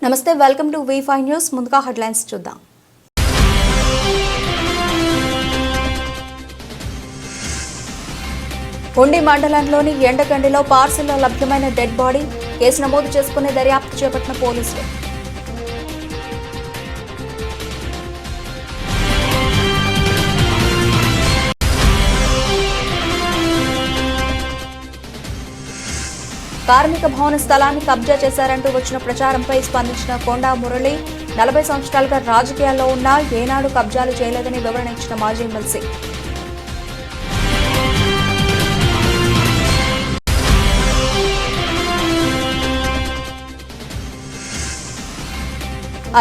నమస్తే, welcome to V5 news. ముందుగా headlines చూద్దాం. ఉండి మండలంలోని ఎండగండిలో పార్సిల్లో లభ్యమైన డెడ్ బాడీ. కేసు నమోదు చేసుకునే దర్యాప్తు చేపట్టిన పోలీసులు. కార్మిక భవన స్థలాన్ని కబ్జా చేశారంటూ వచ్చిన ప్రచారంపై స్పందించిన కొండా మురళి, 40 సంవత్సరాలుగా రాజకీయాల్లో ఉన్నా ఏనాడు కబ్జాలు చేయలేదని వివరణ ఇచ్చిన మాజీ ఎమ్మెల్సీ.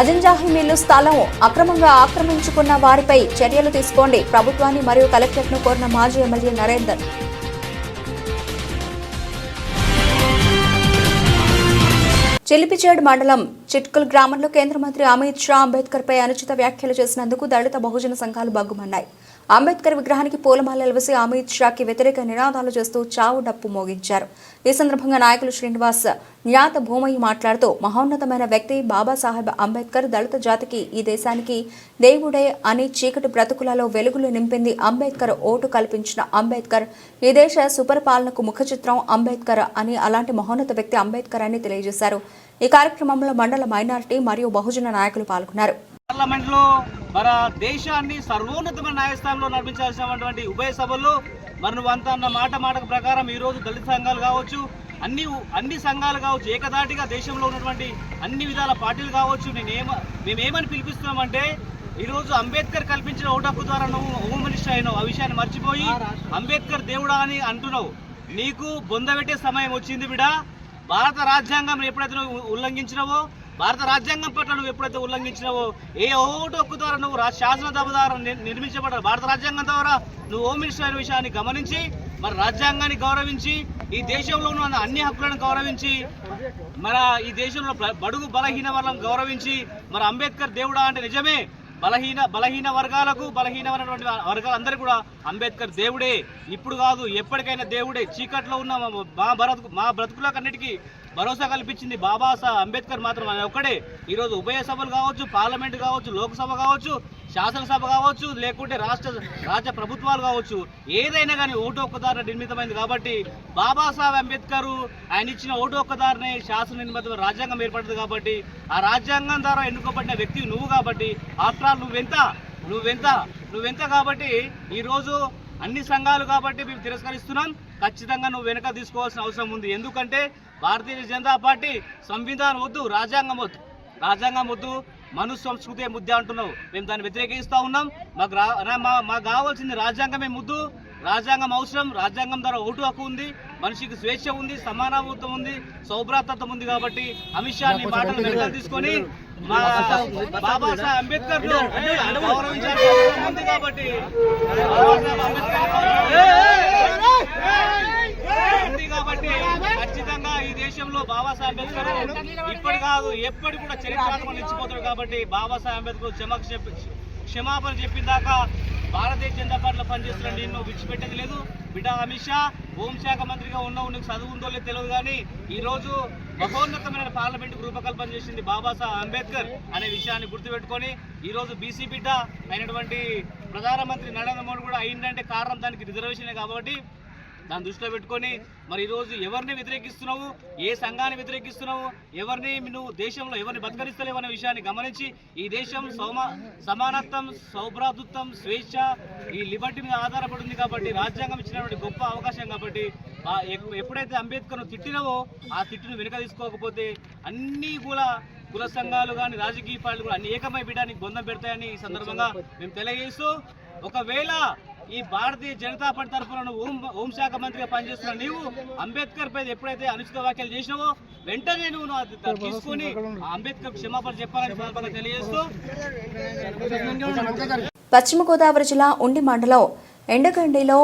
అజంజాహి మిల్లు స్థలం అక్రమంగా ఆక్రమించుకున్న వారిపై చర్యలు తీసుకోండి, ప్రభుత్వాన్ని మరియు కలెక్టర్ను కోరిన మాజీ ఎమ్మెల్యే నరేందర్. చిలిపిచేడు మండలం చిట్కుల్ గ్రామంలో కేంద్ర మంత్రి అమిత్ షా అంబేద్కర్ పై అనుచిత వ్యాఖ్యలు చేసినందుకు దళిత బహుజన సంఘాలు బగ్గుమన్నాయి. అంబేద్కర్ విగ్రహానికి పూలమాలలు వేసి అమిత్ షాకి వ్యతిరేక నినాదాలు చేస్తూ చావు డప్పు మోగించారు. ఈ సందర్భంగా నాయకులు శ్రీనివాస్ జ్ఞాత భూమయ్య మాట్లాడుతూ, మహోన్నతమైన వ్యక్తి బాబాసాహెబ్ అంబేద్కర్ దళిత జాతికి, ఈ దేశానికి దేవుడే అని చీకటి బ్రతుకులలో వెలుగులు నింపింది అంబేద్కర్. ఓటు కల్పించిన అంబేద్కర్, ఈ దేశ సుపరిపాలనకు ముఖచిత్రం అంబేద్కర్ అని, అలాంటి మహోన్నత వ్యక్తి అంబేద్కర్ అని తెలియజేశారు. ఈ కార్యక్రమంలో మండల మైనారిటీ మరియు బహుజన నాయకులు పాల్గొన్నారు. పార్లమెంట్ లో మన దేశాన్ని సర్వోన్నతమైన న్యాయస్థానంలో నడిపించాల్సినటువంటి ఉభయ సభల్లో మరి నువ్వు అంత అన్న మాటకు ప్రకారం ఈ రోజు దళిత సంఘాలు కావచ్చు, అన్ని సంఘాలు కావచ్చు, ఏకదాటిగా దేశంలో ఉన్నటువంటి అన్ని విధాల పార్టీలు కావచ్చు, మేమేమని పిలిపిస్తున్నామంటే, ఈరోజు అంబేద్కర్ కల్పించిన ఓటు హక్కు ద్వారా నువ్వు హోమ్ మినిస్టర్ అయినావు. ఆ విషయాన్ని మర్చిపోయి అంబేద్కర్ దేవుడా అని అంటున్నావు. నీకు బొందబెట్టే సమయం వచ్చింది బిడ. భారత రాజ్యాంగం ఎప్పుడైతే నువ్వు ఉల్లంఘించినవో, భారత రాజ్యాంగం పట్ల నువ్వు ఎప్పుడైతే ఉల్లంఘించినవో, ఏ ఓటు హక్కు ద్వారా నువ్వు శాసనసభ ద్వారా నిర్మించబడ్డ భారత రాజ్యాంగం ద్వారా నువ్వు హోమ్ మినిస్టర్ అయిన విషయాన్ని గమనించి, మరి రాజ్యాంగాన్ని గౌరవించి, ఈ దేశంలో ఉన్న అన్ని హక్కులను గౌరవించి, మన ఈ దేశంలో బడుగు బలహీన వర్గాలను గౌరవించి, మరి అంబేద్కర్ దేవుడా అంటే నిజమే బలహీన వర్గాలకు, బలహీనమైనటువంటి వర్గాలందరికీ కూడా అంబేద్కర్ దేవుడే. ఇప్పుడు కాదు, ఎప్పటికైనా దేవుడే. చీకట్లో ఉన్న మా బ్రతుకులకు అన్నిటికీ భరోసా కల్పించింది బాబాసాహెబ్ అంబేద్కర్ మాత్రం ఒక్కడే. ఈరోజు ఉభయ సభలు కావచ్చు, పార్లమెంట్ కావచ్చు, లోక్సభ కావచ్చు, శాసనసభ కావచ్చు, లేకుంటే రాష్ట్ర ప్రభుత్వాలు కావచ్చు, ఏదైనా కానీ ఓటు హక్కుదారుని నిర్మితమైంది కాబట్టి, బాబాసాహెబ్ అంబేద్కర్ ఆయన ఇచ్చిన ఓటు హక్కుదారునే శాసన నిర్మిత రాజ్యాంగం ఏర్పడింది కాబట్టి, ఆ రాజ్యాంగం ద్వారా ఎన్నుకోబడిన వ్యక్తి నువ్వు కాబట్టి, ఆఫ్టర్ ఆల్ నువ్వెంత కాబట్టి ఈరోజు అన్ని సంఘాలు కాబట్టి మేము తిరస్కరిస్తున్నాం. ఖచ్చితంగా నువ్వు వెనక తీసుకోవాల్సిన అవసరం ఉంది. ఎందుకంటే భారతీయ జనతా పార్టీ సంవిధానం వద్దు, రాజ్యాంగం వద్దు, మను సంస్కృతి ముద్ద అంటున్నావు. మేము దాన్ని వ్యతిరేకిస్తూ ఉన్నాం. మాకు కావాల్సింది రాజ్యాంగమే ముద్దు. రాజ్యాంగం అవసరం. రాజ్యాంగం ద్వారా ఓటు హక్కు ఉంది, మనిషికి స్వేచ్ఛ ఉంది, సమానత్వం ఉంది, సౌభ్రాతత్వం ఉంది. కాబట్టి అమిత్ షా నీ మాటలు వెనకాల తీసుకొని బాబాసాహెబ్ అంబేద్కర్ గౌరవించాల్సిన అవసరం ఉంది. కాబట్టి ఖచ్చితంగా ఈ దేశంలో బాబాసాహెబ్ అంబేద్కర్ ఇప్పటి కాదు ఎప్పటి కూడా చరిత్రాత్మకం నిలిచిపోతాడు. కాబట్టి బాబాసాహెబ్ అంబేద్కర్ క్షమాపణ చెప్పిన దాకా భారతీయ జనతా పార్టీలో పనిచేస్తున్న నిన్ను విడిచిపెట్టేది లేదు. బిడ్డ అమిత్ షా హోంశాఖ మంత్రిగా ఉన్నావు, నీకు చదువు ఉందో లేదు తెలియదు, కానీ ఈరోజు మహోన్నతమైన పార్లమెంటుకు రూపకల్పన చేసింది బాబాసాహెబ్ అంబేద్కర్ అనే విషయాన్ని గుర్తుపెట్టుకొని, ఈరోజు బీసీ బిడ్డ అయినటువంటి ప్రధానమంత్రి నరేంద్ర మోడీ కూడా అయిందంటే కారణం దానికి రిజర్వేషనే. కాబట్టి దాన్ని దృష్టిలో పెట్టుకొని మరి ఈరోజు ఎవరిని వ్యతిరేకిస్తున్నావు, ఏ సంఘాన్ని వ్యతిరేకిస్తున్నావు, నువ్వు దేశంలో ఎవరిని బతకరిస్తలేవు అనే విషయాన్ని గమనించి, ఈ దేశం సమానత్వం, సౌభ్రాతృత్వం, స్వేచ్ఛ, ఈ లిబర్టీ మీద ఆధారపడింది కాబట్టి, రాజ్యాంగం ఇచ్చినటువంటి గొప్ప అవకాశం కాబట్టి, ఎప్పుడైతే అంబేద్కర్ను తిట్టినవో ఆ తిట్టును వెనుక తీసుకోకపోతే అన్నీ కూడా కుల సంఘాలు కానీ రాజకీయ పార్టీలు కూడా అన్ని ఏకమై బిడ్డానికి బొందం పెడతాయని ఈ సందర్భంగా మేము తెలియజేస్తూ, ఒకవేళ ఈ భారతీయ జనతా పార్టీ తరఫున హోంశాఖ మంత్రిగా పనిచేస్తున్న నీవు అంబేద్కర్ పై ఎప్పుడైతే అనుచిత వ్యాఖ్యలు చేసినావో వెంటనే నువ్వు తీసుకుని అంబేద్కర్ క్షమాపణ చెప్పాలని సందర్భంగా తెలియజేస్తూ. పశ్చిమ గోదావరి జిల్లా ఉండి మండలం ఎండగండిలో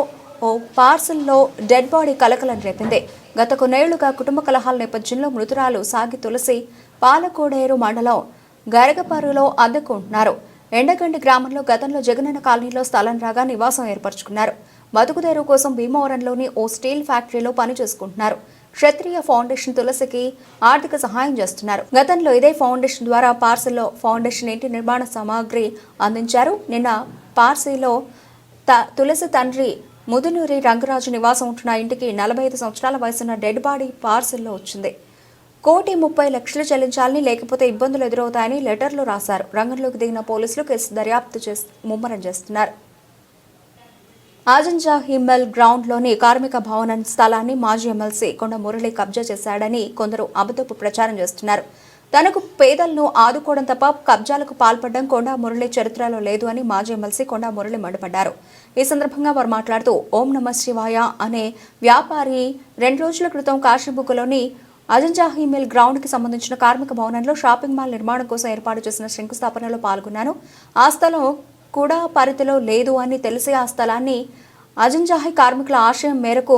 ఓ పార్సల్లో డెడ్ బాడీ కలకలం రేపింది. గత కొన్నేళ్లుగా కుటుంబ కలహాల నేపథ్యంలో మృతురాలు సాగి తులసి పాలకోడేరు మండలం గరగపరులో అద్దెకుంటున్నారు. ఎండగండి గ్రామంలో గతంలో జగనన్న కాలనీలో స్థలం రాగా నివాసం ఏర్పరచుకున్నారు. బతుకుదేరు కోసం భీమవరంలోని ఓ స్టీల్ ఫ్యాక్టరీలో పని చేసుకుంటున్నారు. క్షత్రియ ఫౌండేషన్ తులసికి ఆర్థిక సహాయం చేస్తున్నారు. గతంలో ఇదే ఫౌండేషన్ ద్వారా పార్సిల్లో ఫౌండేషన్ ఇంటి నిర్మాణ సామాగ్రి అందించారు. నిన్న పార్సిలో తులసి తండ్రి ముదునూరి రంగరాజు నివాసం ఉంటున్న ఇంటికి 45 సంవత్సరాల వయసున్న డెడ్ బాడీ పార్సిల్లో వచ్చింది. 1,30,00,000 చెల్లించాలని, లేకపోతే ఇబ్బందులు ఎదురవుతాయని లెటర్లు రాశారు. రంగంలోకి దిగిన పోలీసులు కేసు దర్యాప్తు ముమ్మరం చేస్తున్నారు. ఆజంజా హిమ్మల్ గ్రౌండ్లోని కార్మిక భవన స్థలాన్ని మాజీ ఎమ్మెల్సీ కొండ మురళి కబ్జా చేశాడని కొందరు అబద్ధపు ప్రచారం చేస్తున్నారు. తనకు పేదలను ఆదుకోవడం తప్ప కబ్జాలకు పాల్పడడం కొండ మురళి చరిత్రలో లేదు అని మాజీ ఎమ్మెల్సీ కొండ మురళి మండిపడ్డారు. ఈ సందర్భంగా వారు మాట్లాడుతూ ఓం నమ శివాయ అనే వ్యాపారి 2 రోజుల క్రితం కాశీబుగ్గలోని అజంజా హిమిల్ గ్రౌండ్ కి సంబంధించిన కార్మిక భవనంలో షాపింగ్ మాల్ నిర్మాణం కోసం ఏర్పాటు చేసిన శంకుస్థాపనలో పాల్గొన్నాను. ఆ స్థలం కూడా పరిధిలో లేదు అని తెలిసి ఆ స్థలాన్ని అజంజాహి కార్మికుల ఆశయం మేరకు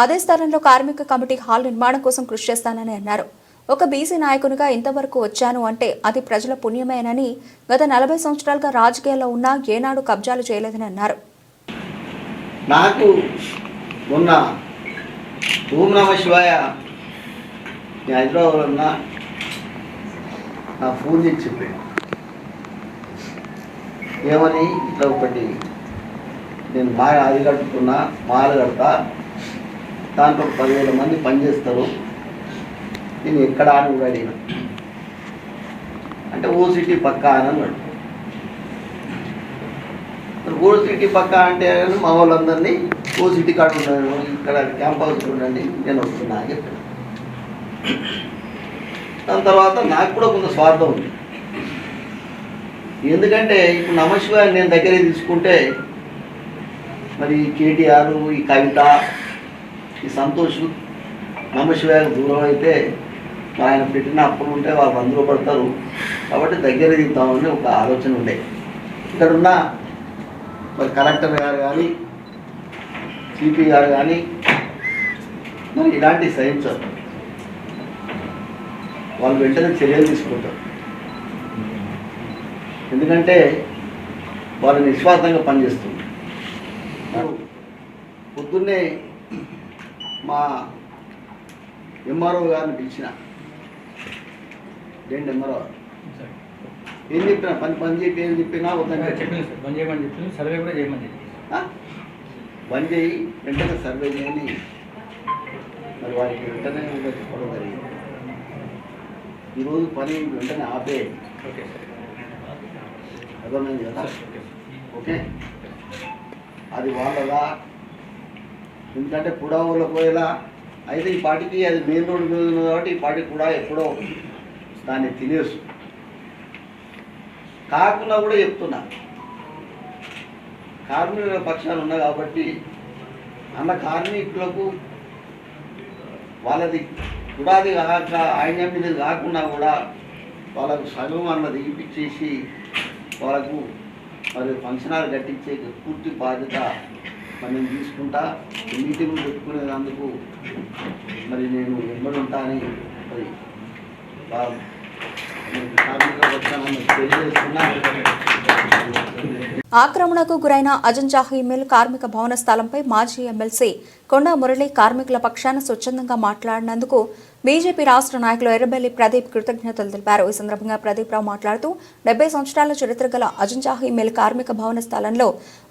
అదే స్థలంలో కార్మిక కమిటీ హాల్ నిర్మాణం కోసం కృషి చేస్తానని అన్నారు. ఒక బీసీ నాయకునిగా ఇంతవరకు వచ్చాను అంటే అది ప్రజల పుణ్యమేనని, గత 40 సంవత్సరాలుగా రాజకీయాల్లో ఉన్నా ఏనాడు కబ్జాలు చేయలేదని అన్నారు. నాకు మొన్న ఓం నమ శివాయ హైదరాబాద్ ఉన్న నా ఫోన్ చేసి చెప్పాను. ఏమని ఇట్లా ఒకటి నేను అది కట్టుకున్నా, మాలు కడతా, దాంట్లో 10,000 మంది పనిచేస్తారు, నేను ఎక్కడ అని కూడా అడిగిన. అంటే ఓ సిటీ పక్కా అని అన్నాడు. ఓ సిటీ పక్కా అంటే మా వాళ్ళందరినీ ఓ సిటీ కాడ ఉన్నాను, ఇక్కడ క్యాంప్ హౌస్ ఉండండి, నేను వస్తున్నా అని చెప్పాను. దాని తర్వాత నాకు కూడా కొంత స్వార్థం ఉంది. ఎందుకంటే ఇప్పుడు నమశివాయ నేను దగ్గర తీసుకుంటే మరి కేటీఆర్, ఈ కవిత, ఈ సంతోష్ నమశివాయకు దూరం అయితే మరి ఆయన పెట్టిన అప్పులు ఉంటే వాళ్ళు అందులో పడతారు కాబట్టి దగ్గర దిగుతామని ఒక ఆలోచన ఉండే. ఇక్కడున్న మరి కలెక్టర్ గారు కానీ, సిపి గారు కానీ మరి ఇలాంటి సహించారు, వాళ్ళు వెంటనే చర్యలు తీసుకుంటారు. ఎందుకంటే వాళ్ళు నిస్వార్థంగా పనిచేస్తుంది. పొద్దున్నే మా ఎంఆర్ఓ గారిని పిలిచిన, ఏంటి ఎంఆర్ఓ ఏం చెప్పినా పని చెప్పి ఏం చెప్పినా బంద్ చేయమని చెప్పి సర్వే కూడా చేయమని బంద్ చేయి, వెంటనే సర్వే చేయని మరి వారికి వెంటనే చెప్పడం జరిగింది. ఈరోజు పని వెంటనే ఆపే, అర్థమైంది కదా? ఓకే, అది వాళ్ళదా, ఎందుకంటే కూడా వాళ్ళ పోయేలా అయితే ఈ పార్టీకి అది మెయిన్ రోడ్ మీద ఉంది కాబట్టి ఈ పార్టీ కూడా ఎప్పుడో దాన్ని తినేసు కాకుండా కూడా చెప్తున్నా, కార్మికుల పక్షాలు ఉన్నా కాబట్టి అన్న కార్మికులకు వాళ్ళది కుడాది కాక ఆయన మీద కాకుండా కూడా వాళ్ళకు సగం అన్నది ఇప్పించేసి వాళ్ళకు మరి ఫంక్షన్ హాల్ కట్టించే పూర్తి బాధ్యత మరి నేను తీసుకుంటా. మీటింగ్ పెట్టుకునేందుకు మరి నేను ఎమ్మడి ఉంటా అని మరి కార్మికుల పక్షాన్ని తెలియజేస్తున్నా. ఆక్రమణకు గురైన అజంజాహి మిల్ కార్మిక భవన స్థలంపై మాజీ ఎమ్మెల్సీ కొండ మురళి కార్మికుల పక్షాన స్వచ్ఛందంగా మాట్లాడినందుకు బీజేపీ రాష్ట్ర నాయకులు ఎర్రబెల్లి ప్రదీప్ కృతజ్ఞతలు తెలిపారు. ఈ సందర్భంగా ప్రదీప్ రావు మాట్లాడుతూ 70 సంవత్సరాల చరిత్ర గల అజంజాహి మిల్ కార్మిక భవన స్థలంలో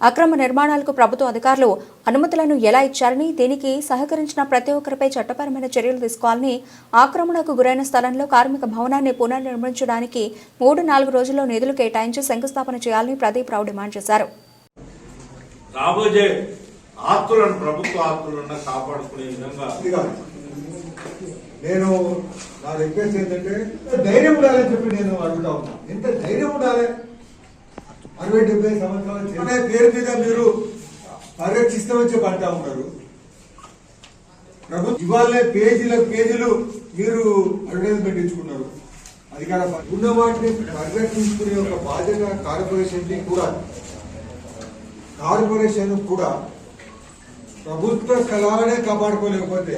అక్రమ నిర్మాణాలకు ప్రభుత్వ అధికారులు అనుమతులను ఎలా ఇచ్చారని, దీనికి సహకరించిన ప్రతి ఒక్కరిపై చట్టపరమైన చర్యలు తీసుకోవాలని, ఆక్రమణకు గురైన స్థలంలో కార్మిక భవనాన్ని పునర్నిర్మించడానికి 3-4 రోజుల్లో నిధులు కేటాయించి శంకుస్థాపన చేయాలని ప్రదీప్ రావు డిమాండ్ చేశారు. రాబోయే ఆస్తులను, ప్రభుత్వ ఆస్తులను కాపాడుకునే విధంగా నేను నా రిక్వెస్ట్ ఏంటంటే ధైర్యం ఉండాలని చెప్పి నేను అడుగుతా ఉన్నా. ఎంత ధైర్యం ఉండాలి? 60-70 సంవత్సరాల పేరు మీద మీరు పరిరక్షిస్తామని చెప్పి అంటా ఉన్నారు. ప్రభుత్వం ఇవాళ పేజీలు మీరు అడ్వర్టైజ్మెంట్ ఇచ్చుకున్నారు. అధికార ఉన్న వాటిని పరిరక్షించుకునే ఒక బాధ్యత కార్పొరేషన్ కూడా ప్రభుత్వ స్థలాలనే కాపాడుకోలేకపోతే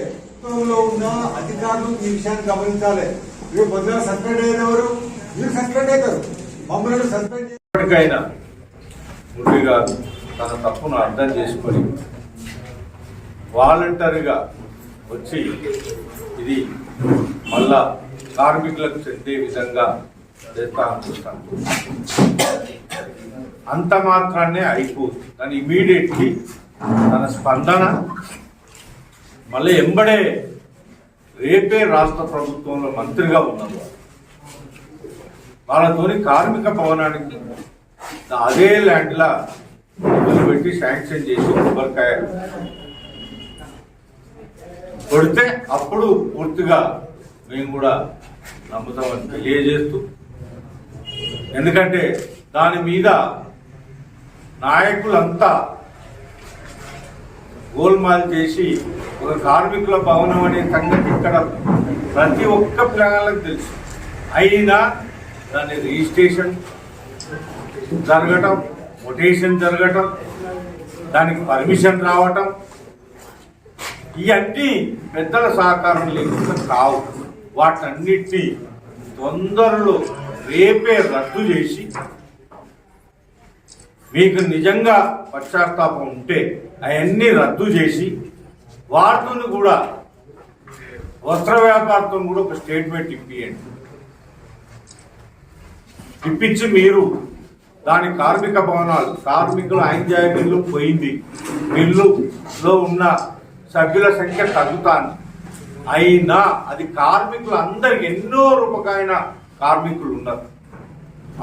లో ఉన్న అధికారులు ఈ విషయాన్ని గమనించాలి. రేపు పొద్దున సస్పెండ్ అయినవారు మీరు సస్పెండ్ అవుతారు, మమ్మల్ని సస్పెండ్ ఇప్పటికైనా మురళి గారు తన తప్పును అర్థం చేసుకొని వాలంటరీగా వచ్చి ఇది మళ్ళా కార్మికులకు చెందే విధంగా చేస్తా అనుకుంటాను. అంత మాత్రాన్నే అయిపోతుంది కానీ ఇమీడియట్లీ తన స్పందన మళ్ళీ ఎంబడే రేపే రాష్ట్ర ప్రభుత్వంలో మంత్రిగా ఉన్నారు వాళ్ళతోని కార్మిక భవనానికి అదే ల్యాండ్లా పెట్టి శాంక్షన్ చేసి కొబ్బరికాయ కొడితే అప్పుడు పూర్తిగా మేము కూడా నమ్ముతామని తెలియజేస్తూ, ఎందుకంటే దాని మీద నాయకులంతా గోల్మాల్ చేసి ఒక కార్మికుల భవనం అనే సంగతి ఇక్కడ ప్రతి ఒక్క పిల్లలకు తెలుసు. అయినా దాని రిజిస్ట్రేషన్ జరగటం, కొటేషన్ జరగటం, దానికి పర్మిషన్ రావటం, ఇవన్నీ పెద్దల సహకారం లేకుండా కావు. వాటన్నిటినీ తొందరలో రేపే రద్దు చేసి, మీకు నిజంగా పశ్చాత్తాపం ఉంటే అవన్నీ రద్దు చేసి వాటిని కూడా వస్త్ర వ్యాపారంతో కూడా ఒక స్టేట్మెంట్ ఇప్పియండి. ఇప్పించి మీరు దాని కార్మిక భవనాలు, కార్మికులు ఎంజాయ్ మిల్లు పోయింది, మిల్లులో ఉన్న సభ్యుల సంఖ్య తగ్గుతాను, అయినా అది కార్మికులు అందరికి ఎన్నో రూపకాయన కార్మికులు ఉన్నారు.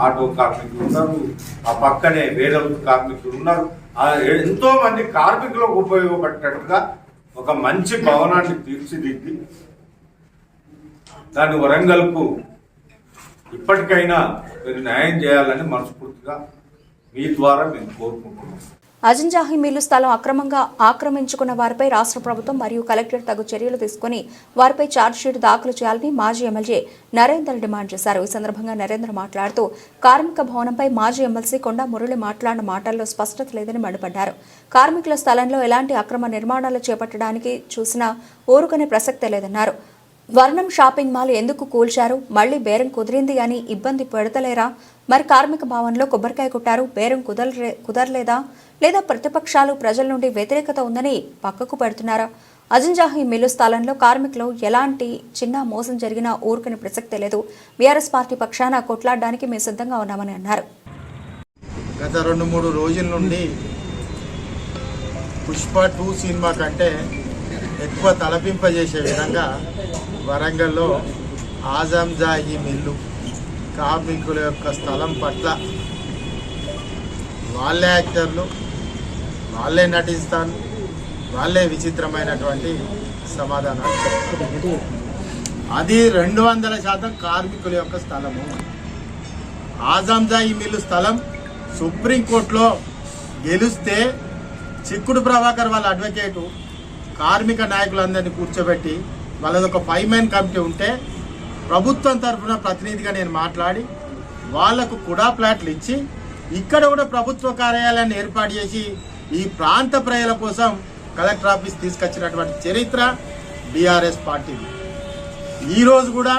ఆటో కార్మికులు ఉన్నారు, ఆ పక్కనే వేరే కార్మికులు ఉన్నారు. ఎంతో మంది కార్మికులకు ఉపయోగపడేటట్టుగా ఒక మంచి భవనాన్ని తీర్చిదిద్ది దాన్ని వరంగల్కు ఇప్పటికైనా మీరు న్యాయం చేయాలని మనస్ఫూర్తిగా మీ ద్వారా మేము కోరుకుంటున్నాం. అజంజాహి మిల్లు స్థలం అక్రమంగా ఆక్రమించుకున్న వారిపై రాష్ట్ర ప్రభుత్వం మరియు కలెక్టర్ తగు చర్యలు తీసుకుని వారిపై ఛార్జ్షీట్ దాఖలు చేయాలని మాజీ ఎమ్మెల్యే నరేందర్ డిమాండ్ చేశారు. ఈ సందర్భంగా నరేందర్ మాట్లాడుతూ కార్మిక భవనంపై మాజీ ఎమ్మెల్సీ కొండా మురళి మాట్లాడిన మాటల్లో స్పష్టత లేదని మండిపడ్డారు. కార్మికుల స్థలంలో ఎలాంటి అక్రమ నిర్మాణాలు చేపట్టడానికి చూసినా ఊరుకునే ప్రసక్తే లేదన్నారు. వర్ణం షాపింగ్ మాల్ ఎందుకు కూల్చారు? మళ్లీ బేరం కుదిరింది అని ఇబ్బంది పెడతలేరా? మరి కార్మిక భవన్లో కొబ్బరికాయ కొట్టారు, బేరం కుదరలేదా? లేదా ప్రతిపక్షాలు ప్రజల నుండి వ్యతిరేకత ఉందని పక్కకు పెడుతున్నారా? అజంజాహి మిల్లు స్థలంలో కార్మికులు ఎలాంటి చిన్న మోసం జరిగినా ఊరుకునే ప్రసక్తే లేదు. బీఆర్ఎస్ పార్టీ పక్షాన కొట్లాడడానికి మేము సిద్ధంగా ఉన్నామని అన్నారు. గత 2-3 రోజుల నుండి పుష్ప 2 సినిమా కంటే ఎక్కువ తలపింపజేసే విధంగా వరంగల్లో ఆజంజాహి మిల్లు కార్మికుల యొక్క స్థలం పట్ల వాళ్ళే యాక్టర్లు, వాళ్ళే నటిస్తారు, వాళ్ళే విచిత్రమైనటువంటి సమాధానాలు చెప్తారు. అది 200% కార్మికుల యొక్క స్థలము. ఆజంజాహి మిల్లు స్థలం సుప్రీంకోర్టులో గెలిస్తే చిక్కుడు ప్రభాకర్ వాళ్ళ అడ్వకేటు కార్మిక నాయకులందరినీ కూర్చోబెట్టి వాళ్ళది ఒక 5-man కమిటీ ఉంటే ప్రభుత్వం తరఫున ప్రతినిధిగా నేను మాట్లాడి వాళ్లకు కూడా ప్లాట్లు ఇచ్చి ఇక్కడ కూడా ప్రభుత్వ కార్యాలయాన్ని ఏర్పాటు చేసి ఈ ప్రాంత ప్రజల కోసం కలెక్టర్ ఆఫీస్ తీసుకొచ్చినటువంటి చరిత్ర బీఆర్ఎస్ పార్టీది. ఈరోజు కూడా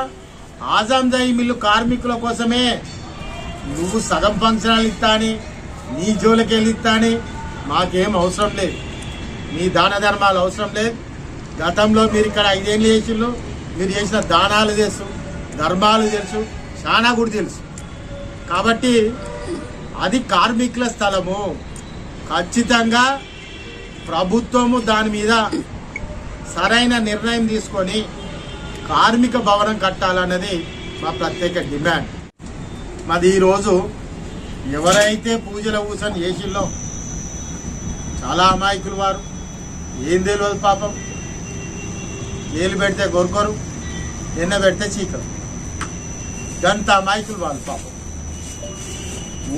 ఆజంజాహి మిల్లు కార్మికుల కోసమే నువ్వు సగం ఫంక్షనాలు ఇస్తా అని, నీ జోలికి వెళ్ళి ఇస్తా అని మాకేం అవసరం లేదు. మీ దాన ధర్మాలు అవసరం లేదు. గతంలో మీరు ఇక్కడ 5 ఏళ్ళు చేసిళ్ళు, మీరు చేసిన దానాలు తెలుసు, ధర్మాలు తెలుసు, చాలా కూడా తెలుసు. కాబట్టి అది కార్మికుల స్థలము. ఖచ్చితంగా ప్రభుత్వము దాని మీద సరైన నిర్ణయం తీసుకొని కార్మిక భవనం కట్టాలన్నది మా ప్రత్యేక డిమాండ్. మాది ఈరోజు ఎవరైతే పూజల కూర్చొని చేసిల్లో చాలా అమాయకులు వారు, ఏం తెలియదు పాపం. ఏలు పెడితే గొరకొరు, నిన్న పెడితే చీకరు, గంత అమాయకులు వాళ్ళు పాపం.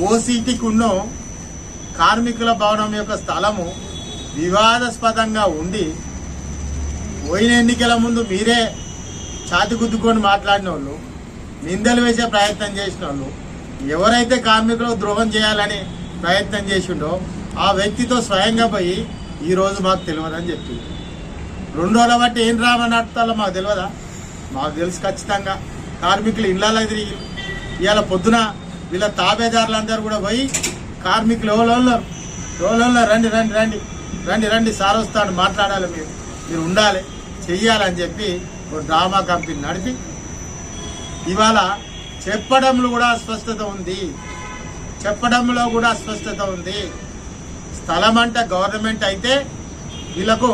ఓసీటీకి ఉన్న కార్మికుల భవనం యొక్క స్థలము వివాదాస్పదంగా ఉండి పోయిన ఎన్నికల ముందు మీరే ఛాతి గుద్దుకొని మాట్లాడిన వాళ్ళు, నిందలు వేసే ప్రయత్నం చేసిన వాళ్ళు, ఎవరైతే కార్మికులకు ద్రోహం చేయాలని ప్రయత్నం చేసిండో ఆ వ్యక్తితో స్వయంగా పోయి ఈరోజు మాకు తెలియదని చెప్పింది. 2 రోజుల బట్టి ఏం డ్రామా నడుపుతాలో మాకు తెలియదా? మాకు తెలుసు ఖచ్చితంగా. కార్మికులు ఇళ్ళలో తిరిగి ఇవాళ పొద్దున వీళ్ళ తాబేదారులందరూ కూడా పోయి కార్మికులు ఎవరో రండి రండి రండి రండి రండి సార్ వస్తాడు, మాట్లాడాలి, మీరు ఉండాలి, చెయ్యాలని చెప్పి ఒక డ్రామా కంపెనీ నడిపి ఇవాళ చెప్పడంలో కూడా అస్పష్టత ఉంది. స్థలం అంటే గవర్నమెంట్ అయితే వీళ్ళకు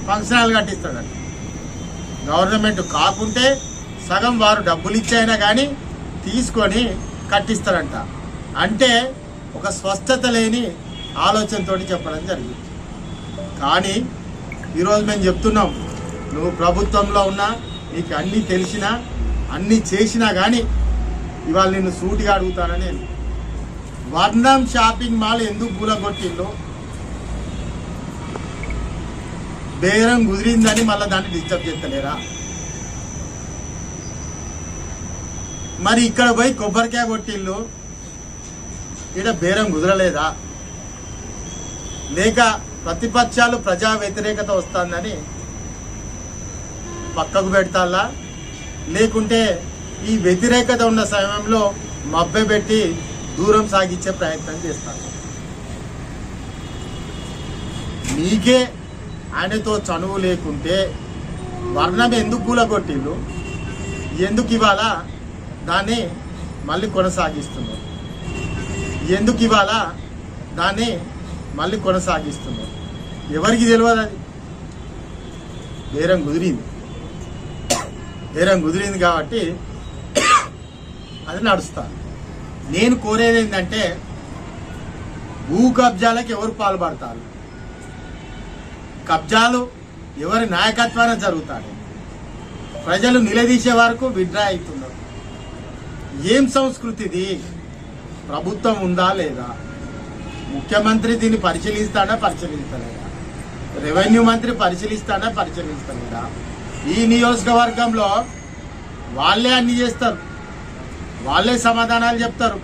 ఫంక్షన్ హాల్ కట్టిస్తాడంట. గవర్నమెంట్ కాకుంటే సగం వారు డబ్బులు ఇచ్చైనా కానీ తీసుకొని కట్టిస్తారంట. అంటే ఒక స్పష్టత లేని ఆలోచనతో చెప్పడం జరిగింది. కానీ ఈరోజు మేము చెప్తున్నాం, నువ్వు ప్రభుత్వంలో ఉన్నా, నీకు అన్నీ తెలిసినా, అన్నీ చేసినా కానీ ఇవాళ నిన్ను సూటిగా అడుగుతానని నేను. వర్ణం షాపింగ్ మాల్ ఎందుకు కూలగొట్టిందో బేరం కుదిరిందని మళ్ళీ దాన్ని డిస్టర్బ్ చేస్తలేరా? మరి ఇక్కడ పోయి కొబ్బరికాయ కొట్టిల్లు, ఇక్కడ బేరం కుదరలేదా? లేక ప్రతిపక్షాలు ప్రజా వ్యతిరేకత వస్తుందని పక్కకు పెడతాలా? లేకుంటే ఈ వ్యతిరేకత ఉన్న సమయంలో మభ్యపెట్టి దూరం సాగించే ప్రయత్నం చేస్తారు? నీకే ఆయనతో చనువు లేకుంటే వర్ణం ఎందుకు కూలగొట్టిల్లు? ఎందుకు ఇవాళ దాన్ని మళ్ళీ కొనసాగిస్తున్నారు? ఎవరికి తెలియదు. అది బేరం కుదిరింది కాబట్టి అది నడుస్తారు. నేను కోరేది ఏంటంటే, భూ కబ్జాలకు ఎవరు పాల్పడతారు? కబ్జాలు ఎవరి నాయకత్వాన జరుగుతాడు? ప్రజలు నిలదీసే వరకు విడ్రా అవుతున్నారు. ఏం సంస్కృతిది? ప్రభుత్వం ఉందా లేదా? ముఖ్యమంత్రి దీన్ని పరిశీలిస్తలేదా? రెవెన్యూ మంత్రి పరిశీలిస్తలేదా? ఈ నియోజకవర్గంలో వాళ్ళే అన్ని చేస్తారు, వాళ్ళే సమాధానాలు చెప్తారు,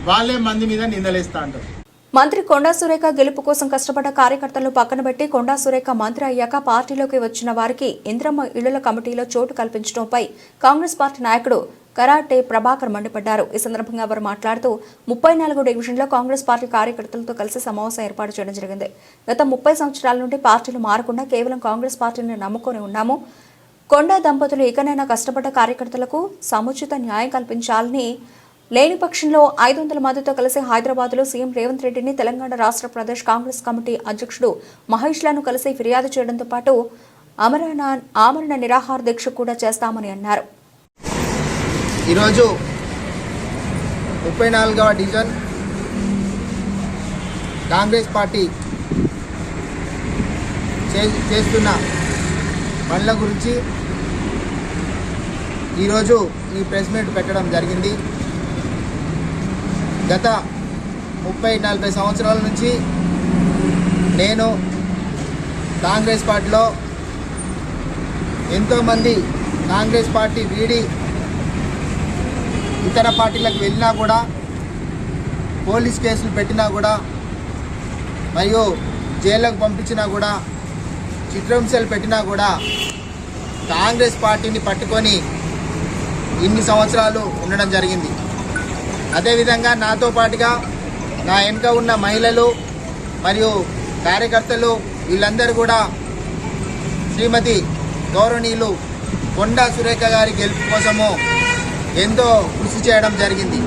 వాళ్ళే మంది మీద నిందలేస్తా అంటారు. మంత్రి కొండా సురేఖ గెలుపు కోసం కష్టపడ్డ కార్యకర్తలను పక్కన పెట్టి కొండా సురేఖ మంత్రి అయ్యాక పార్టీలోకి వచ్చిన వారికి ఇంద్రమ్మ ఇళ్ల కమిటీలో చోటు కల్పించడంపై కాంగ్రెస్ పార్టీ నాయకుడు కరాటే ప్రభాకర్ మండిపడ్డారు. ఈ సందర్భంగా వారు మాట్లాడుతూ 34వ డివిజన్లో కాంగ్రెస్ పార్టీ కార్యకర్తలతో కలిసి సమావేశం ఏర్పాటు చేయడం జరిగింది. గత 30 సంవత్సరాల నుండి పార్టీలు మారకుండా కేవలం కాంగ్రెస్ పార్టీని నమ్ముకొని ఉన్నాము. కొండా దంపతులు ఇకనైనా కష్టపడ్డ కార్యకర్తలకు సముచిత న్యాయం కల్పించాలని, లేని పక్షంలో 500 మందితో కలిసి హైదరాబాద్లో సీఎం రేవంత్ రెడ్డిని, తెలంగాణ రాష్ట్ర ప్రదేశ్ కాంగ్రెస్ కమిటీ అధ్యక్షుడు మహేష్లను కలిసి ఫిర్యాదు చేయడంతో పాటు ఆమరణ నిరాహార దీక్ష కూడా చేస్తామని అన్నారు. ఈరోజు 34వ డివిజన్ కాంగ్రెస్ పార్టీ చేస్తున్న పనుల గురించి ఈరోజు ఈ ప్రెస్ మీట్ పెట్టడం జరిగింది. గత 30-40 సంవత్సరాల నుంచి నేను కాంగ్రెస్ పార్టీలో, ఎంతోమంది కాంగ్రెస్ పార్టీ వీడి ఇతర పార్టీలకు వెళ్ళినా కూడా, పోలీస్ కేసులు పెట్టినా కూడా, మరియు జైళ్ళకు పంపించినా కూడా, చిత్రహింసలు పెట్టినా కూడా కాంగ్రెస్ పార్టీని పట్టుకొని ఇన్ని సంవత్సరాలు ఉండడం జరిగింది. అదేవిధంగా నాతో పాటుగా నా వెనుక ఉన్న మహిళలు మరియు కార్యకర్తలు వీళ్ళందరూ కూడా శ్రీమతి గౌరవనీయులు కొండా సురేఖ గారి గెలుపు కోసము ఎంతో కృషి చేయడం జరిగింది.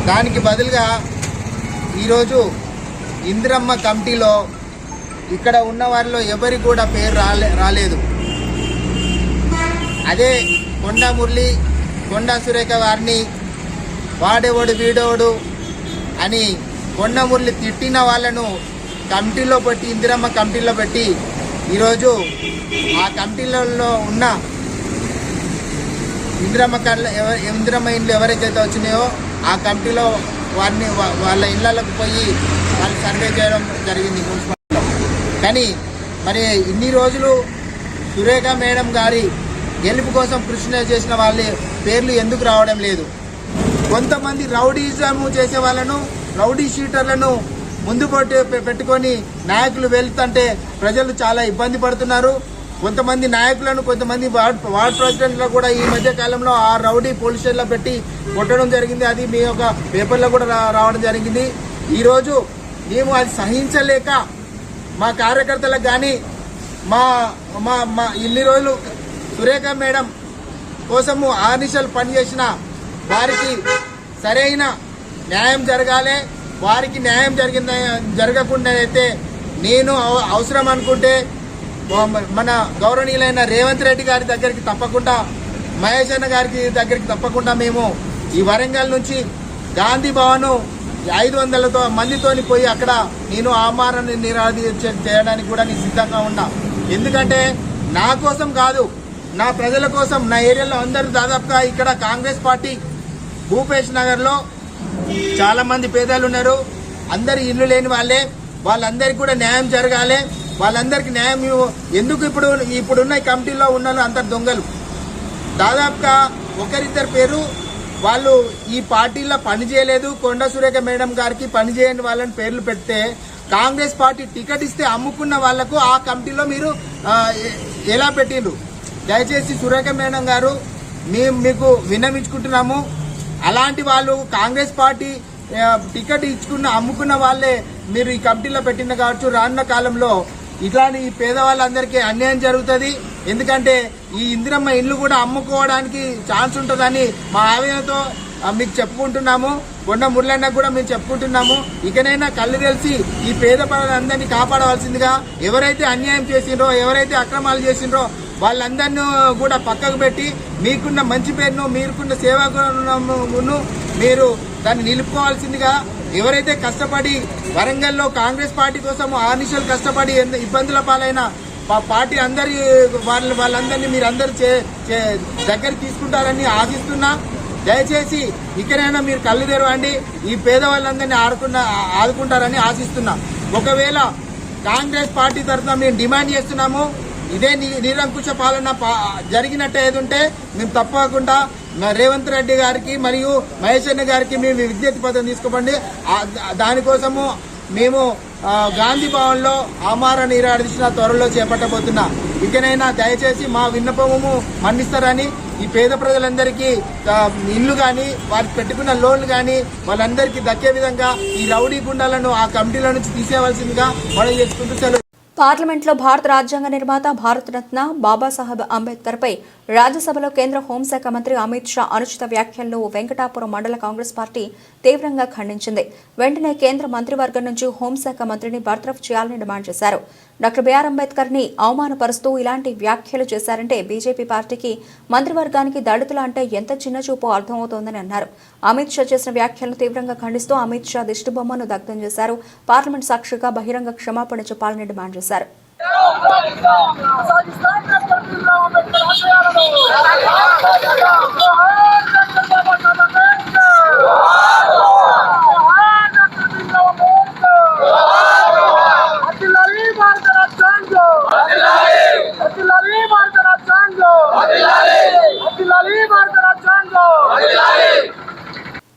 దానికి బదులుగా ఈరోజు ఇందిరమ్మ కమిటీలో ఇక్కడ ఉన్న వారిలో ఎవరికి కూడా పేరు రాలేదు. అదే కొండా మురళి, కొండా సురేఖ వారిని వాడేవాడు వీడేవాడు అని కొండా మురళి తిట్టిన వాళ్ళను కమిటీలో పెట్టి, ఇందిరమ్మ కమిటీలో పెట్టి, ఈరోజు ఆ కమిటీలలో ఉన్న ఇందిరమ్మ ఇండ్లు ఎవరైతే వచ్చినాయో ఆ కమిటీలో వారిని వాళ్ళ ఇళ్లకు పోయి వాళ్ళు సర్వే చేయడం జరిగింది మున్సిపాలిటీలో. కానీ మరి ఇన్ని రోజులు సురేఖ మేడం గారి గెలుపు కోసం కృషి చేసిన వాళ్ళ పేర్లు ఎందుకు రావడం లేదు? కొంతమంది రౌడీజం చేసే వాళ్ళను, రౌడీ షీటర్లను ముందు పెట్టుకొని నాయకులు వెళ్తుంటే ప్రజలు చాలా ఇబ్బంది పడుతున్నారు. కొంతమంది నాయకులను, కొంతమంది వార్డ్ ప్రెసిడెంట్లు కూడా ఈ మధ్య కాలంలో ఆ రౌడీ పోలీస్ స్టేషన్లో పెట్టి కొట్టడం జరిగింది. అది మీ యొక్క పేపర్లో కూడా రావడం జరిగింది. ఈరోజు మేము అది సహించలేక మా కార్యకర్తలకు కానీ మా మా మా ఇన్ని రోజులు సురేఖ మేడం కోసము ఆర్నిషలు పనిచేసిన వారికి సరైన న్యాయం జరగాలి. వారికి న్యాయం జరగకుండా అయితే నేను అవసరం అనుకుంటే మన గౌరవనీయులైన రేవంత్ రెడ్డి గారి దగ్గరికి తప్పకుండా, మహేష్ అన్న గారికి దగ్గరికి తప్పకుండా మేము ఈ వరంగల్ నుంచి గాంధీ భవన్ 500 మందితోని పోయి అక్కడ నేను ఆమరణ నిరాదీక్ష చేయడానికి కూడా నేను సిద్ధంగా ఉన్నా. ఎందుకంటే నా కోసం కాదు, నా ప్రజల కోసం, నా ఏరియాలో అందరూ దాదాపుగా ఇక్కడ కాంగ్రెస్ పార్టీ భూపేష్ నగర్లో చాలా మంది పేదలు ఉన్నారు. అందరు ఇల్లు లేని వాళ్ళే, వాళ్ళందరికీ కూడా న్యాయం జరగాలి. వాళ్ళందరికీ న్యాయం ఎందుకు ఇప్పుడున్న ఈ కమిటీలో ఉన్న అందరు దొంగలు. దాదాపుగా ఒకరిద్దరు పేరు వాళ్ళు ఈ పార్టీలో పనిచేయలేదు, కొండ సురేఖ మేడం గారికి పనిచేయని వాళ్ళని పేర్లు పెడితే కాంగ్రెస్ పార్టీ టికెట్ ఇస్తే అమ్ముకున్న వాళ్లకు ఆ కమిటీలో మీరు ఎలా పెట్టిండ్రు? దయచేసి సురేఖ మేడం గారు మీకు విన్నవించుకుంటున్నాము. అలాంటి వాళ్ళు కాంగ్రెస్ పార్టీ టికెట్ ఇచ్చుకున్న అమ్ముకున్న వాళ్ళే మీరు ఈ కమిటీలో పెట్టిన కావచ్చు. రానున్న కాలంలో ఇట్లాంటి ఈ పేదవాళ్ళందరికీ అన్యాయం జరుగుతుంది. ఎందుకంటే ఈ ఇందిరమ్మ ఇల్లు కూడా అమ్ముకోవడానికి ఛాన్స్ ఉంటుందని మా ఆవేదనతో మీకు చెప్పుకుంటున్నాము. కొండ మురళన్న కూడా మేము చెప్పుకుంటున్నాము. ఇకనైనా కళ్ళు తెలిసి ఈ పేద ప్రజలందరినీ కాపాడవలసిందిగా, ఎవరైతే అన్యాయం చేసిండ్రో, ఎవరైతే అక్రమాలు చేసిండ్రో వాళ్ళందరినీ కూడా పక్కకు పెట్టి మీకున్న మంచి పేరును, మీరుకున్న సేవాగుణమును మీరు దాన్ని నిలుపుకోవాల్సిందిగా, ఎవరైతే కష్టపడి వరంగల్లో కాంగ్రెస్ పార్టీ కోసం ఆర్నిషలు కష్టపడి ఇబ్బందుల పాలైన పార్టీ అందరి వాళ్ళందరినీ మీరు అందరు దగ్గర తీసుకుంటారని ఆశిస్తున్నా. దయచేసి ఇకనైనా మీరు కళ్ళు తెరవండి, ఈ పేదవాళ్ళందరినీ ఆదుకుంటారని ఆశిస్తున్నా. ఒకవేళ కాంగ్రెస్ పార్టీ తరఫున మేము డిమాండ్ చేస్తున్నాము, ఇదే నిరంకుశ పాలన జరిగినట్టు ఏదుంటే మేము తప్పకుండా రేవంత్ రెడ్డి గారికి మరియు మహేష్ అన్న గారికి మేము విజ్ఞప్తి పత్రం తీసుకోండి. దానికోసము మేము గాంధీ భవన్లో ఆమరణ నిరాదీక్ష త్వరలో చేపట్టబోతున్నా. ఇకనైనా దయచేసి మా విన్నపము మన్నిస్తారని, ఈ పేద ప్రజలందరికీ ఇల్లు కానీ, వారికి పెట్టుకున్న లోన్లు కానీ వాళ్ళందరికీ దక్కే విధంగా ఈ రౌడీ గుండాలను ఆ కమిటీల నుంచి తీసేయవలసిందిగా మనం చేసుకుంటూ సెలవు. పార్లమెంట్లో భారత రాజ్యాంగ నిర్మాత భారతరత్న బాబాసాహెబ్ అంబేద్కర్ పై రాజ్యసభలో కేంద్ర హోంశాఖ మంత్రి అమిత్ షా అనుచిత వ్యాఖ్యలను వెంకటాపురం మండల కాంగ్రెస్ పార్టీ తీవ్రంగా ఖండించింది. వెంటనే కేంద్ర మంత్రివర్గం నుంచి హోంశాఖ మంత్రిని బర్తరఫ్ చేయాలని డిమాండ్ చేశారు. డాక్టర్ బిఆర్ అంబేద్కర్ ని అవమానపరుస్తూ ఇలాంటి వ్యాఖ్యలు చేశారంటే బీజేపీ పార్టీకి, మంత్రివర్గానికి దళితులు అంటే ఎంత చిన్నచూపు అర్థమవుతోందని అన్నారు. అమిత్ షా చేసిన వ్యాఖ్యలను తీవ్రంగా ఖండిస్తూ అమిత్ షా దిష్టిబొమ్మను దగ్ధం చేశారు. పార్లమెంట్ సాక్షిగా బహిరంగ క్షమాపణ చెప్పాలని డిమాండ్ చేశారు.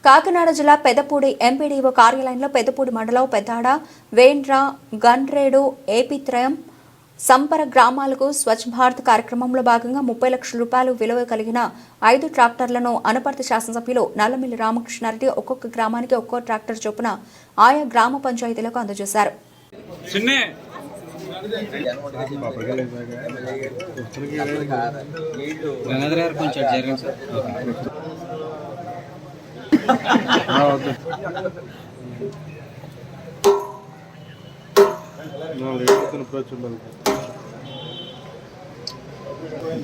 కాకినాడ జిల్లా పెద్దపూడి ఎంపీడీఓ కార్యాలయంలో పెద్దపూడి మండలం పెద్దాడ, వేండ్ర, గన్రేడు, ఏపీత్రయం, సంపర గ్రామాలకు స్వచ్ఛ భారత్ కార్యక్రమంలో భాగంగా 30 లక్షల రూపాయలు విలువ కలిగిన 5 ట్రాక్టర్లను అనపర్తి శాసనసభ్యులు నల్లమిల్లి రామకృష్ణారెడ్డి ఒక్కొక్క గ్రామానికి ఒక్కో ట్రాక్టర్ చొప్పున ఆయా గ్రామ పంచాయతీలకు అందజేశారు.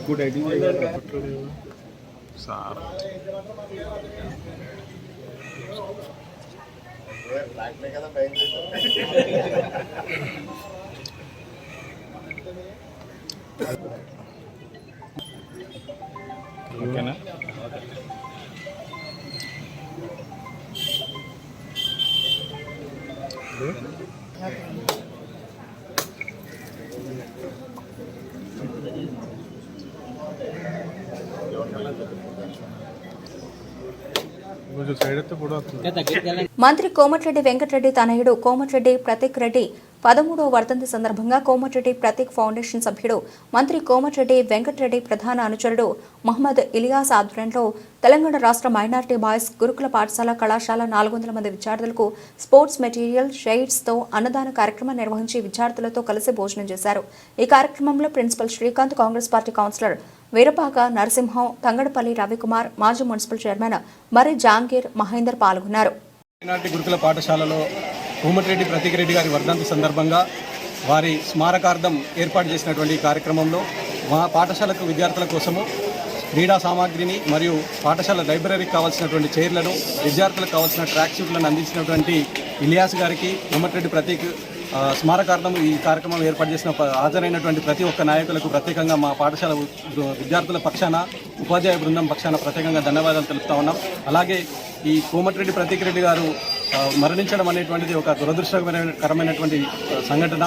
Good idea sir. ఓకేనా? మంత్రి కోమటిరెడ్డి వెంకటరెడ్డి తనయుడు కోమటిరెడ్డి ప్రతీక్ రెడ్డి 13వ వర్ధంతి సందర్భంగా కోమటిరెడ్డి ప్రతీక్ ఫౌండేషన్ సభ్యుడు మంత్రి కోమటిరెడ్డి వెంకటరెడ్డి ప్రధాన అనుచరుడు మహమ్మద్ ఇలియాస్ ఆధ్వర్యంలో తెలంగాణ రాష్ట్ర మైనారిటీ బాయ్స్ గురుకుల పాఠశాల కళాశాల 400 మంది విద్యార్థులకు స్పోర్ట్స్ మెటీరియల్ షైడ్స్తో అన్నదాన కార్యక్రమం నిర్వహించి విద్యార్థులతో కలిసి భోజనం చేశారు. ఈ కార్యక్రమంలో principal Srikanth, Congress party councillor Veerapaka Narasimham, Thangadapalli Ravikumar, మాజీ మున్సిపల్ చైర్మన్ మరి జాంగీర్, మహేందర్ పాల్గొన్నారు. మైనారిటీ గురుకుల పాఠశాలలో కోమటిరెడ్డి ప్రతీక్ రెడ్డి గారి వర్ధంతి సందర్భంగా వారి స్మారకార్థం ఏర్పాటు చేసినటువంటి ఈ కార్యక్రమంలో మా పాఠశాలకు విద్యార్థుల కోసము క్రీడా సామాగ్రిని మరియు పాఠశాల లైబ్రరీకి కావాల్సినటువంటి చైర్లను, విద్యార్థులకు కావాల్సిన ట్రాక్ సూట్లను అందించినటువంటి ఇలియాస్ గారికి, కోమటిరెడ్డి ప్రతీక్ స్మారకార్థం ఈ కార్యక్రమం ఏర్పాటు చేసిన హాజరైనటువంటి ప్రతి ఒక్క నాయకులకు ప్రత్యేకంగా మా పాఠశాల విద్యార్థుల పక్షాన, ఉపాధ్యాయ బృందం పక్షాన ప్రత్యేకంగా ధన్యవాదాలు తెలుపుతా ఉన్నాం. అలాగే ఈ కోమటిరెడ్డి ప్రతీక్ రెడ్డి గారు మరణించడం అనేటువంటిది ఒక దురదృష్టకరమైనటువంటి సంఘటన.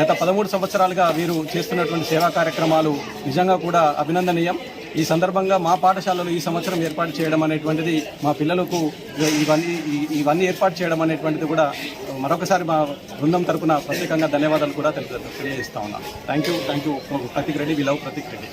గత 13 సంవత్సరాలుగా వీరు చేస్తున్నటువంటి సేవా కార్యక్రమాలు నిజంగా కూడా అభినందనీయం. ఈ సందర్భంగా మా పాఠశాలలో ఈ సంవత్సరం ఏర్పాటు చేయడం అనేటువంటిది, మా పిల్లలకు ఇవన్నీ ఏర్పాటు చేయడం అనేటువంటిది కూడా మరొకసారి మా బృందం తరపున ప్రత్యేకంగా ధన్యవాదాలు కూడా తెలియజేస్తా ఉన్నాను. Thank you Prateek Reddy. We love Prateek Reddy.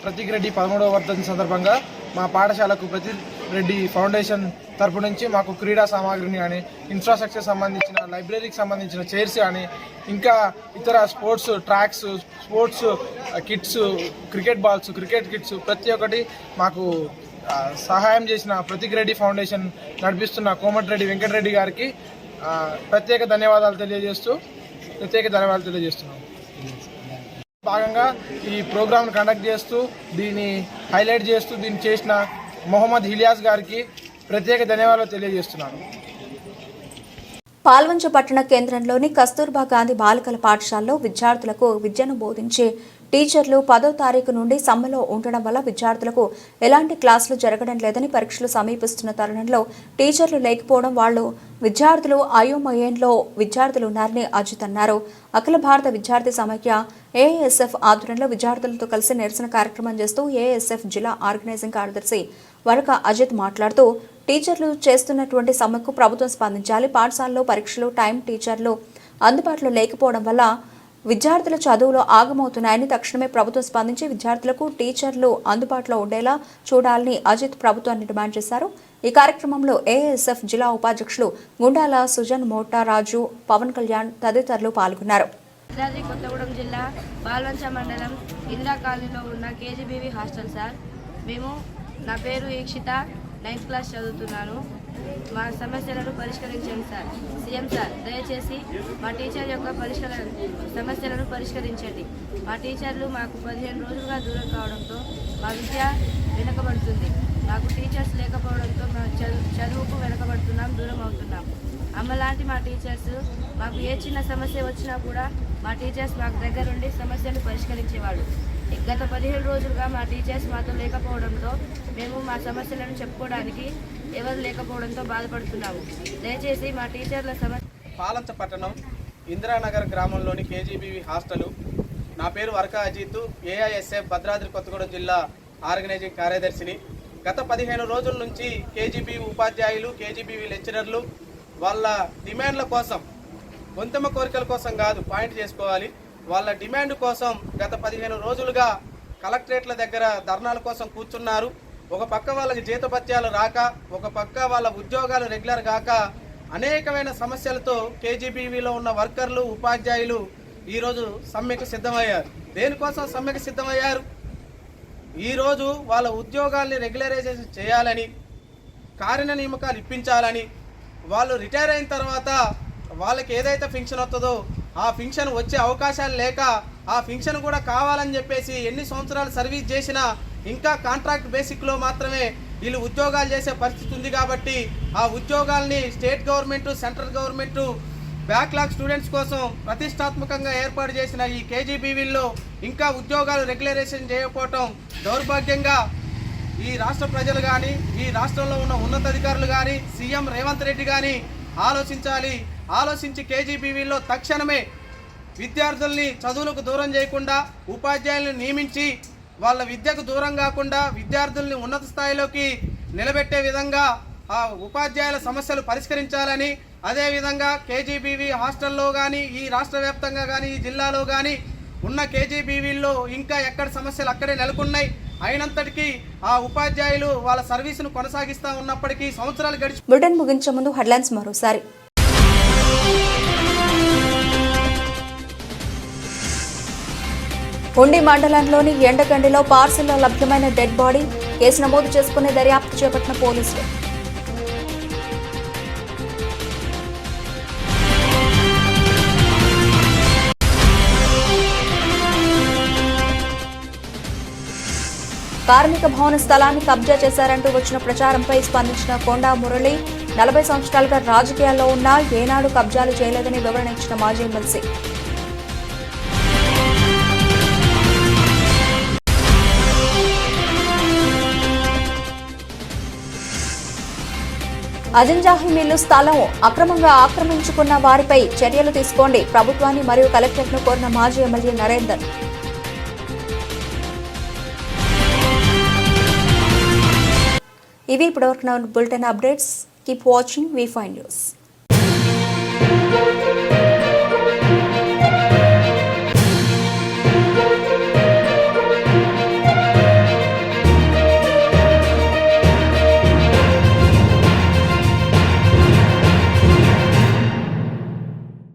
Prateek Reddy 13వ వర్ధంతి సందర్భంగా మా పాఠశాలకు ప్రతీక్ రెడ్డి ఫౌండేషన్ తరపు నుంచి మాకు క్రీడా సామాగ్రిని కానీ, ఇన్ఫ్రాస్ట్రక్చర్ సంబంధించిన, లైబ్రరీకి సంబంధించిన చైర్స్ కానీ, ఇంకా ఇతర sports tracks, sports kits, cricket balls, cricket kits ప్రతి ఒక్కటి మాకు సహాయం చేసిన ప్రతీక్ రెడ్డి ఫౌండేషన్ నడిపిస్తున్న కోమటిరెడ్డి వెంకటరెడ్డి గారికి ప్రత్యేక ధన్యవాదాలు తెలియజేస్తున్నాం. భాగంగా ఈ ప్రోగ్రామ్ కండక్ట్ చేస్తూ, దీన్ని హైలైట్ చేస్తూ దీన్ని చేసిన మొహమ్మద్ ఇలియాస్ గారికి ప్రత్యేక ధన్యవాదాలు తెలియజేస్తున్నాను. పాల్వంచ పట్టణ కేంద్రంలోని కస్తూర్బా గాంధీ బాలికల పాఠశాలలో విద్యార్థులకు విద్యను బోధించే టీచర్లు 10వ తారీఖు నుండి సమ్మెలో ఉండడం వల్ల విద్యార్థులకు ఎలాంటి క్లాసులు జరగడం లేదని, పరీక్షలు సమీపిస్తున్న తరుణంలో టీచర్లు లేకపోవడం వాళ్ళు విద్యార్థులు అయోమయంలో విద్యార్థులు ఉన్నారని అజిత్ అన్నారు. అఖిల భారత విద్యార్థి సమైక్య ఏఎస్ఎఫ్ ఆధ్వర్యంలో విద్యార్థులతో కలిసి నిరసన కార్యక్రమం చేస్తూ ఏఎస్ఎఫ్ జిల్లా ఆర్గనైజింగ్ కార్యదర్శి వరక అజిత్ మాట్లాడుతూ, టీచర్లు చేస్తున్నటువంటి సమ్మెకు ప్రభుత్వం స్పందించాలి. పాఠశాలలో పరీక్షలు, టైం టీచర్లు అందుబాటులో లేకపోవడం వల్ల విద్యార్థుల చదువులో ఆగమవుతున్నాయని, తక్షణమే ప్రభుత్వం స్పందించి విద్యార్థులకు టీచర్లు అందుబాటులో ఉండేలా చూడాలని అజిత్ ప్రభుత్వాన్ని డిమాండ్ చేశారు. ఈ కార్యక్రమంలో ఏఎస్ఎఫ్ జిల్లా ఉపాధ్యక్షులు గుండాల సుజన్ మోటారాజు, పవన్ కళ్యాణ్ తదితరులు పాల్గొన్నారు. భద్రాద్రి కొత్తగూడెం జిల్లా పాల్వంచ మండలం ఇందిరా కాలనీలో ఉన్న కేజీబీవీ హాస్టల్ సార్. నా పేరు ఈక్షిత, 9th క్లాస్ చదువుతున్నాను. మా సమస్యలను పరిష్కరించండి సార్. సీఎం సార్, దయచేసి మా టీచర్ యొక్క సమస్యలను పరిష్కరించండి. మా టీచర్లు మాకు 15 రోజులుగా దూరం కావడంతో మా విద్య వెనుకబడుతుంది. మాకు టీచర్స్ లేకపోవడంతో చదువుకు వెనుకబడుతున్నాం, దూరం అవుతున్నాం. అమ్మలాంటి మా టీచర్స్ మాకు ఏ చిన్న సమస్య వచ్చినా కూడా మా టీచర్స్ మాకు దగ్గరుండి సమస్యను పరిష్కరించేవాళ్ళు. గత 15 రోజులుగా మా టీచర్స్ మాతో లేకపోవడంతో మేము మా సమస్యలను చెప్పుకోవడానికి ఎవరు లేకపోవడంతో బాధపడుతున్నాము. దయచేసి మా టీచర్ల పాలంచ పట్టణం ఇందిరానగర్ గ్రామంలోని కేజీబీవీ హాస్టలు. నా పేరు వరక అజిత్, ఏఐఎస్ఎఫ్ భద్రాద్రి కొత్తగూడెం జిల్లా ఆర్గనైజింగ్ కార్యదర్శిని. గత 15 రోజుల నుంచి కేజీబీవీ ఉపాధ్యాయులు, కేజీబీవీ లెక్చరర్లు వాళ్ళ డిమాండ్ల కోసం, గొంతెమ్మ కోరికల కోసం కాదు, పాయింట్ చేసుకోవాలి, వాళ్ళ డిమాండ్ కోసం గత 15 రోజులుగా కలెక్టరేట్ల దగ్గర ధర్నాల కోసం కూర్చున్నారు. ఒక పక్క వాళ్ళకి జీతభత్యాలు రాక, ఒక పక్క వాళ్ళ ఉద్యోగాలు రెగ్యులర్ కాక అనేకమైన సమస్యలతో కేజీబీవీలో ఉన్న వర్కర్లు, ఉపాధ్యాయులు ఈరోజు సమ్మెకు సిద్ధమయ్యారు. దేనికోసం సమ్మెకు సిద్ధమయ్యారు? ఈరోజు వాళ్ళ ఉద్యోగాల్ని రెగ్యులరైజేషన్ చేయాలని, కారుణ్య నియామకాలు ఇప్పించాలని, వాళ్ళు రిటైర్ అయిన తర్వాత వాళ్ళకి ఏదైతే ఫింక్షన్ వస్తుందో ఆ ఫింక్షన్ వచ్చే అవకాశాలు లేక, ఆ ఫింక్షన్ కూడా కావాలని చెప్పేసి ఎన్ని సంవత్సరాలు సర్వీస్ చేసినా ఇంకా కాంట్రాక్ట్ బేసిక్లో మాత్రమే వీళ్ళు ఉద్యోగాలు చేసే పరిస్థితి ఉంది. కాబట్టి ఆ ఉద్యోగాల్ని state government, central government backlog students కోసం ప్రతిష్టాత్మకంగా ఏర్పాటు చేసిన ఈ కేజీబీవీల్లో ఇంకా ఉద్యోగాలు రెగ్యులరైజేషన్ చేయకపోవటం దౌర్భాగ్యంగా ఈ రాష్ట్ర ప్రజలు కానీ, ఈ రాష్ట్రంలో ఉన్న ఉన్నతాధికారులు కానీ, సీఎం రేవంత్ రెడ్డి కానీ ఆలోచించాలి. ఆలోచించి కేజీబీవీలో తక్షణమే విద్యార్థుల్ని చదువులకు దూరం చేయకుండా, ఉపాధ్యాయులను నియమించి వాళ్ళ విద్యకు దూరం కాకుండా విద్యార్థుల్ని ఉన్నత స్థాయిలోకి నిలబెట్టే విధంగా ఆ ఉపాధ్యాయుల సమస్యలు పరిష్కరించాలని, అదేవిధంగా కేజీబీవీ హాస్టల్లో కానీ ఈ రాష్ట్ర వ్యాప్తంగా కానీ ఈ జిల్లాలో కానీ ఉన్న కేజీబీవీల్లో ఇంకా ఎక్కడ సమస్యలు అక్కడే నెలకొన్నాయి. అయినంతటికీ ఆ ఉపాధ్యాయులు వాళ్ళ సర్వీసును కొనసాగిస్తూ ఉన్నప్పటికీ సంవత్సరాలు గడిచి బులెటిన్ ముగించే ముందు హెడ్లైన్స్ మరోసారి. ఉండి మండలంలోని ఎండగండిలో పార్సిల్లో లభ్యమైన డెడ్ బాడీ, కేసు నమోదు చేసుకునే దర్యాప్తు చేపట్టిన పోలీసులు. కార్మిక భవన స్థలాన్ని కబ్జా చేశారంటూ వచ్చిన ప్రచారంపై స్పందించిన కొండా మురళి, 40 సంవత్సరాలుగా రాజకీయాల్లో ఉన్నా ఏనాడు కబ్జాలు చేయలేదని వివరణ ఇచ్చిన మాజీ ఎమ్మెల్సీ. అజంజాహి మిల్లు స్థలం అక్రమంగా ఆక్రమించుకున్న వారిపై చర్యలు తీసుకోండి, ప్రభుత్వాన్ని మరియు కలెక్టర్ను కోరిన మాజీ ఎమ్మెల్యే నరేందర్. ఇవి ఇప్పటివరకు bulletin updates. Keep watching V five news.